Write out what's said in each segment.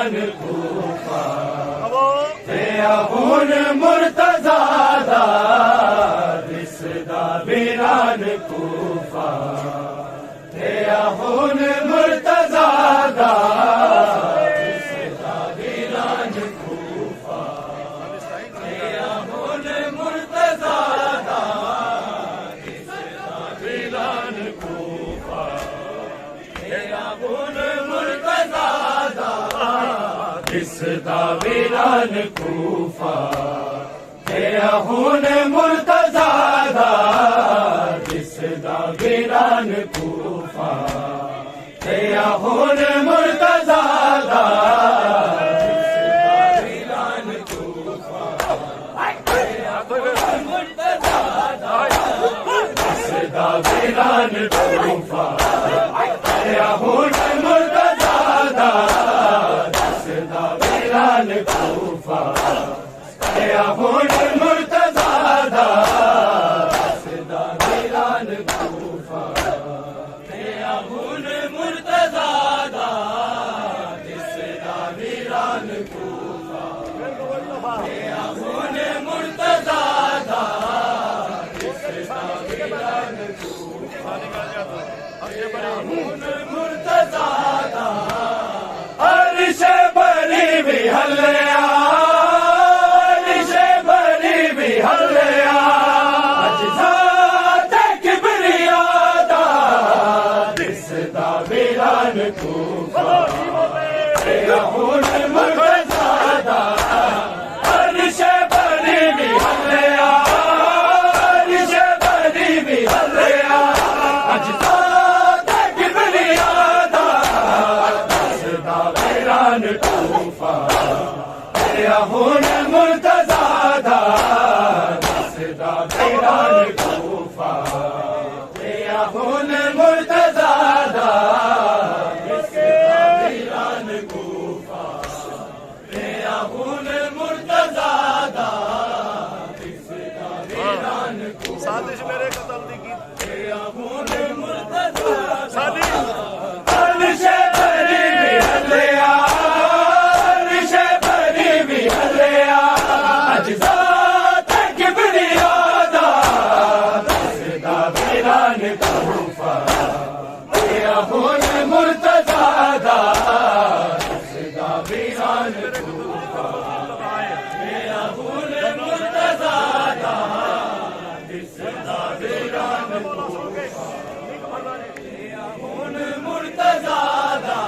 वीरान कूफा ते खून मुर्तज़ा दा दिसदा वीरान कूफा ते खून मुर्तज़ा दा दिसदा वीरान कूफा ते खून मुर्तज़ा दा दिसदा वीरान कूफा ते खून मुर्तज़ा दा दिसदा वीरान कूफा ते खून मुर्तज़ा दा दिसदा वीरान कूफा ते खून मुर्तज़ा दा दिसदा वीरान कूफा ते खून मुर्तज़ा दा दिसदा वीरान कूफा ते खून मुर्तज़ा दा दिसदा वीरान कूफा ते खून मुर्तज़ा दा दिसदा वीरान कूफा ते खून मुर्तज़ा दा दिसदा वीरान कूफा ते खून मुर्तज़ा दा दिसदा वीरान कूफा खून मुर्तज़ा दा अर्श बरी भी हलिया अर्श बरी भी हलिया अजज़ा ते किबरिया दा दिसदा वीरान कूफा ते खून मुर्तज़ा दा अर्श बरी भी हलिया अर्श बरी भी हलिया अजज़ा ते किबरिया दा दिसदा वीरान कूफा ते खून मुर्तज़ा दा दिसदा वीरान कूफा ते खून मुर्तज़ा दा दिसदा वीरान कूफा ते खून मुर्तज़ा दा दिसदा वीरान कूफा साजिश मेरे कत्ल दी की ते खून मुर्तज़ा सादी अर्श बरी भी हलिया अर्श बरी भी हलिया अजज़ा ते किबरिया दा दिसदा वीरान कूफा ते खून मुर्तज़ा दा दिसदा वीरान कूफा ते खून मुर्तज़ा दा दिसदा वीरान कूफा खून मुर्तज़ा दा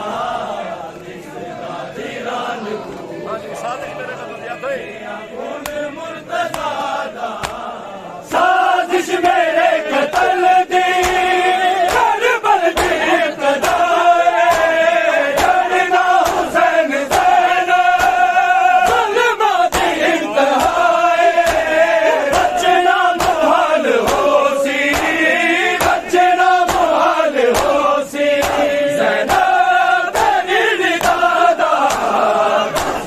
दिसदा वीरान कूफा साजिश मेरे कत्ल दिया थे खून मुर्तज़ा दा साजिश मेरे कत्ल दी करबल दी इब्तिदा जड़ना हुसैन ज़ैन ज़ुल्मा दी इंतहाए बचना मुहाल होसी बचना मुहाल होसी ज़ैनब तेरी निदा दा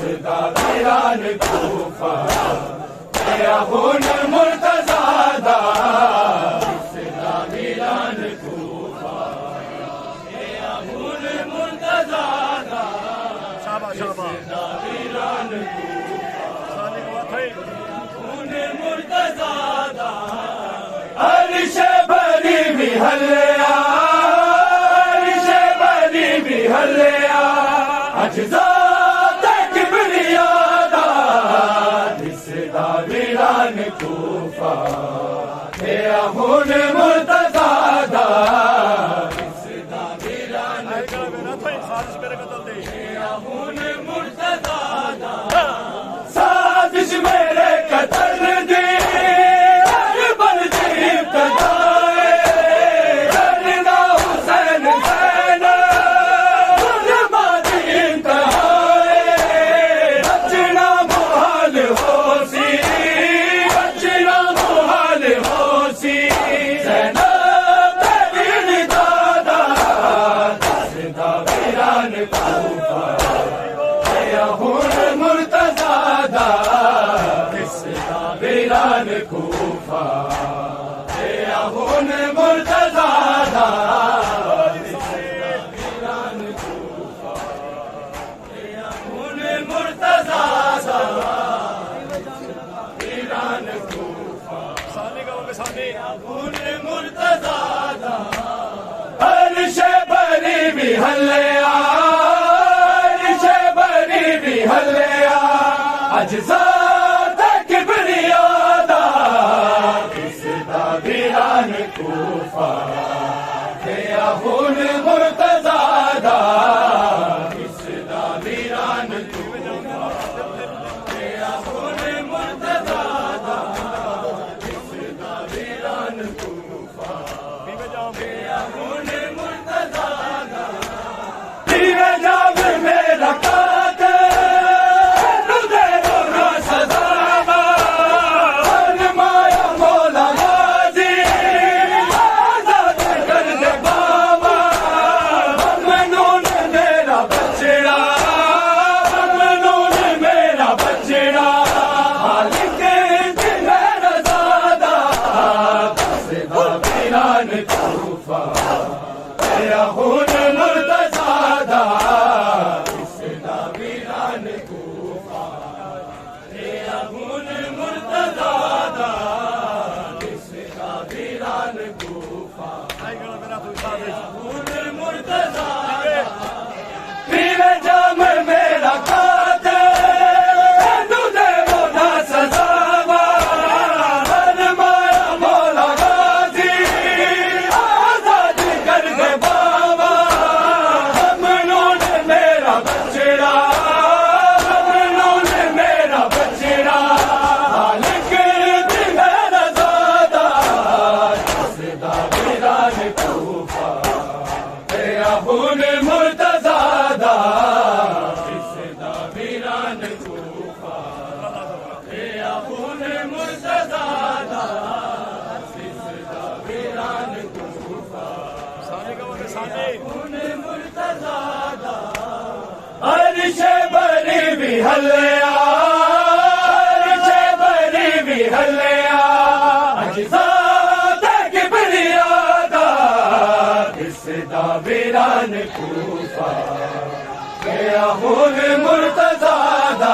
दिसदा वीरान कूफा ते खून मुर्तज़ा दा दिसदा वीरान कूफा ते खून मुर्तज़ा दा शाबाश शाबाश दिसदा वीरान कूफा सादी हुआ थे खून मुर्तज़ा दा अर्श बरी भी हलिया अर्श बरी भी हलिया अजज़ा ते किबरिया दा दिसदा वीरान कूफा ते खून मुर्तज़ा दा दिसदा वीरान मेरा थे साजिश मेरे कत्ल दी खून मुर्तज़ा दा साजिश मेरे कत्ल दी करबल दी इब्तिदाए जड़ना हुसैन ज़ैन ज़ुल्मा दी इंतहाए बचना मुहाल होसी बचना मुहाल होसी ज़ैनब तेरी निदा दा दिसदा वीरान कूफा अजसाद किबरियादा इसदा वीरान कूफा गया हुन मुर्तज़ादा इसदा वीरान कूफा गया हुन मुर्तज़ादा इसदा वीरान कूफा गया हुन मुर्तज़ादा दीवे जाम मेरा अर्शे बरी भी हल्लिया अर्शे बरी भी हल्लिया अजसाद किबरियादा इसदा वीरान कूफा गया हुन मुर्तज़ादा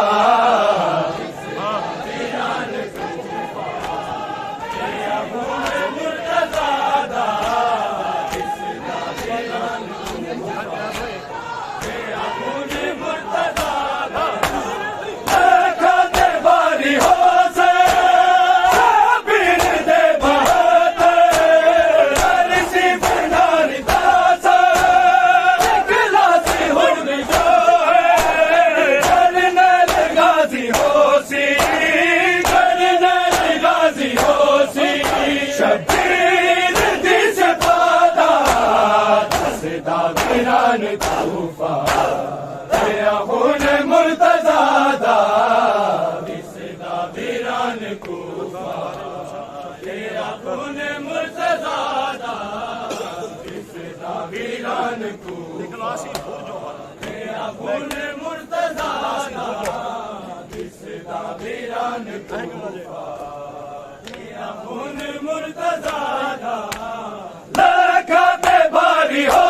वीरान कूफा गया हुन मुर्तज़ादा इसदा वीरान वीरान कूफा गया हुन मुर्तज़ादा इसदा वीरान कूफा गया हुन मुर्तज़ादा इसदा वीरान कूफा गया हुन मुर्तज़ादा इसदा वीरान कूफा गया हुन मुर्तज़ादा लखा ते भारी हो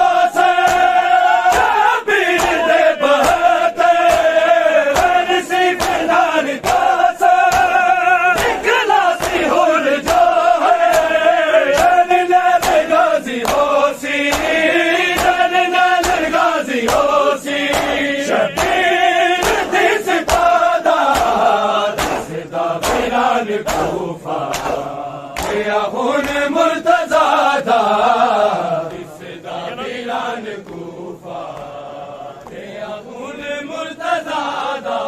कूफा गया हुन मुर्तज़ादा इसदा वीरान कूफा गया हुन मुर्तज़ादा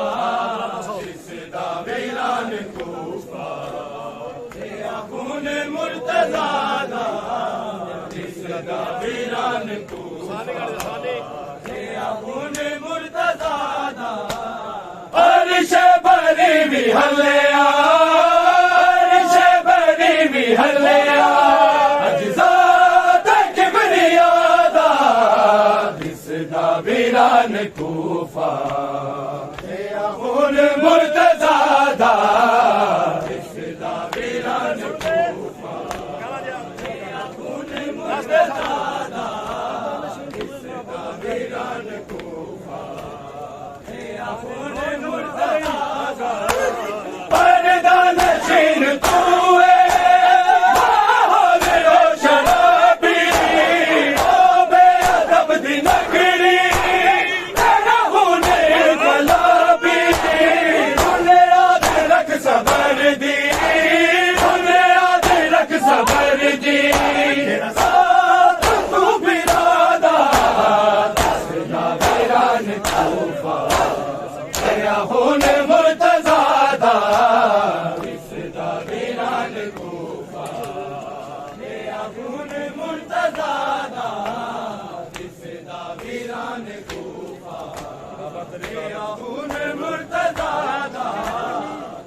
इसदा वीरान कूफा गया हुन मुर्तज़ादा इसदा वीरान कूफा गया हुन मुर्तज़ादा अर्शे बरी भी हल्लिया हल्लिया अजसाद किबरियादा इसदा वीरान कूफा गया हुन मुर्तज़ादा इसदा वीरान कूफा गया हुन मुर्तज़ादा इसदा वीरान कूफा गया हुन मुर्तज़ादा पर्दा नशीन तूए नगरी कूफा दया खून मुर्तज़ा दा विसदा वीरान कूफा दया खून मुर्तज़ा दा विसदा वीरान कूफा दया खून मुर्तज़ा दा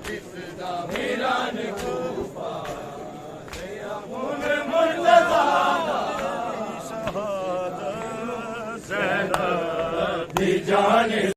विसदा वीरान कूफा दया खून मुर्तज़ा दा शहादत ज़ैनब दी जान